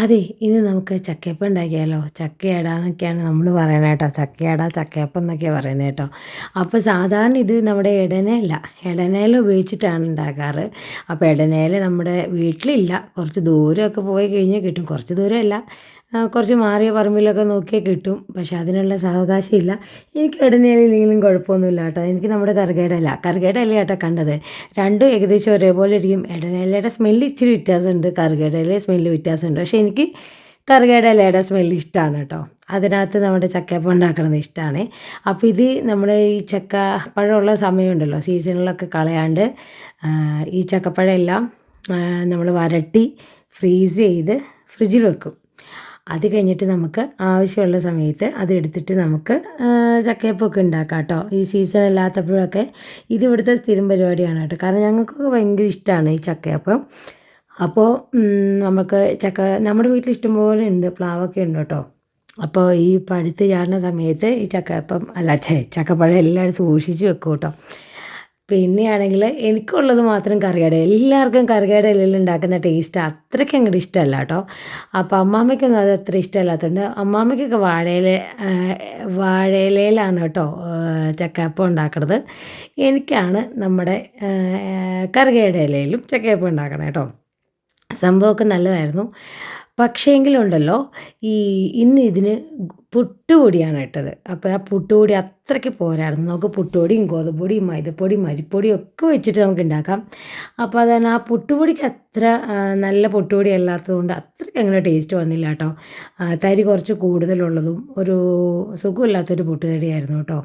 അതെ, ഇന്ന് നമുക്ക് ചക്കയപ്പം ഉണ്ടാക്കിയാലോ? ചക്കയടാന്നൊക്കെയാണ് നമ്മൾ പറയണത് കേട്ടോ. ചക്കയട, ചക്കയപ്പം എന്നൊക്കെയാണ് പറയുന്നത് കേട്ടോ. അപ്പോൾ സാധാരണ ഇത് നമ്മുടെ ഇടനയല്ല, ഇടനയില ഉപയോഗിച്ചിട്ടാണ് ഉണ്ടാക്കാറ്. അപ്പോൾ ഇടനയില നമ്മുടെ വീട്ടിലില്ല. കുറച്ച് ദൂരമൊക്കെ പോയി കഴിഞ്ഞാൽ കിട്ടും. കുറച്ച് ദൂരമല്ല, കുറച്ച് മാറിയ പറമ്പിലൊക്കെ നോക്കിയാൽ കിട്ടും. പക്ഷേ അതിനുള്ള സാവകാശം ഇല്ല. എനിക്ക് ഇടനയിലയില്ലെങ്കിലും കുഴപ്പമൊന്നുമില്ല കേട്ടോ. എനിക്ക് നമ്മുടെ കറുകയുടെ ഇല കേട്ടോ കണ്ടത്. രണ്ടും ഏകദേശം ഒരേപോലെ ഇരിക്കും. ഇടനയിലയുടെ സ്മെല്ല് ഇച്ചിരി വ്യത്യാസമുണ്ട്, കറുകയുടെ ഇല സ്മെല്ല് വ്യത്യാസമുണ്ട്. പക്ഷേ എനിക്ക് കറുകയുടെ ഇലയുടെ സ്മെല്ല് ഇഷ്ടമാണ് കേട്ടോ. അതിനകത്ത് നമ്മുടെ ചക്കയപ്പം ഉണ്ടാക്കണത് ഇഷ്ടമാണ്. അപ്പോൾ ഇത് നമ്മുടെ ഈ ചക്ക പഴമുള്ള സമയമുണ്ടല്ലോ, സീസണിലൊക്കെ കളയാണ്ട് ഈ ചക്കപ്പഴം എല്ലാം നമ്മൾ വരട്ടി ഫ്രീസ് ചെയ്ത് ഫ്രിഡ്ജിൽ വെക്കും. അത് കഴിഞ്ഞിട്ട് നമുക്ക് ആവശ്യമുള്ള സമയത്ത് അതെടുത്തിട്ട് നമുക്ക് ചക്കയപ്പമൊക്കെ ഉണ്ടാക്കാം കേട്ടോ. ഈ സീസൺ അല്ലാത്തപ്പോഴൊക്കെ ഇത് ഇവിടുത്തെ സ്ഥിരം പരിപാടിയാണ് കേട്ടോ. കാരണം ഞങ്ങൾക്കൊക്കെ ഭയങ്കര ഇഷ്ടമാണ് ഈ ചക്കയപ്പം. അപ്പോൾ നമുക്ക് നമ്മുടെ വീട്ടിൽ ഇഷ്ടംപോലെ ഉണ്ട്, പ്ലാവൊക്കെ ഉണ്ട് കേട്ടോ. അപ്പോൾ ഈ പഴുത്ത് ചാടുന്ന സമയത്ത് ഈ ചക്കയപ്പം അല്ല ചക്കപ്പഴം എല്ലാവരും സൂക്ഷിച്ച് വെക്കും കേട്ടോ. പിന്നെയാണെങ്കിൽ എനിക്കുള്ളത് മാത്രം കറിയുടെ, എല്ലാവർക്കും കറിയുടെ ഇലയിൽ ഉണ്ടാക്കുന്ന ടേസ്റ്റ് അത്രയ്ക്ക് അങ്ങോട്ട് ഇഷ്ടമല്ല കേട്ടോ. അപ്പോൾ അമ്മാമ്മയ്ക്കൊന്നും അത് അത്ര ഇഷ്ടമല്ലാത്തതുകൊണ്ട് അമ്മാമ്മയ്ക്കൊക്കെ വാഴയിലയിലാണ് കേട്ടോ ചക്കയപ്പം ഉണ്ടാക്കുന്നത്. എനിക്കാണ് നമ്മുടെ കറിയുടെ ഇലയിലും ചക്കയപ്പം ഉണ്ടാക്കണം കേട്ടോ. സംഭവമൊക്കെ നല്ലതായിരുന്നു. പക്ഷേങ്കിലും ഉണ്ടല്ലോ, ഇന്ന് ഇതിന് പുട്ടുപൊടിയാണ് ഇട്ടത്. അപ്പോൾ ആ പുട്ടുപൊടി അത്രയ്ക്ക് പോരായിരുന്നു. നമുക്ക് പുട്ടുപൊടിയും ഗോതമ്പൊടിയും മൈദപ്പൊടിയും അരിപ്പൊടിയും ഒക്കെ വെച്ചിട്ട് നമുക്ക് ഉണ്ടാക്കാം. അപ്പോൾ അതാണ് ആ പുട്ടുപൊടിക്ക് അത്ര നല്ല പുട്ടുപൊടി അല്ലാത്തതുകൊണ്ട് അത്രയ്ക്ക് അങ്ങനെ ടേസ്റ്റ് വന്നില്ല കേട്ടോ. തരി കുറച്ച് കൂടുതലുള്ളതും ഒരു സുഖമില്ലാത്തൊരു പുട്ടുതടിയായിരുന്നു കേട്ടോ.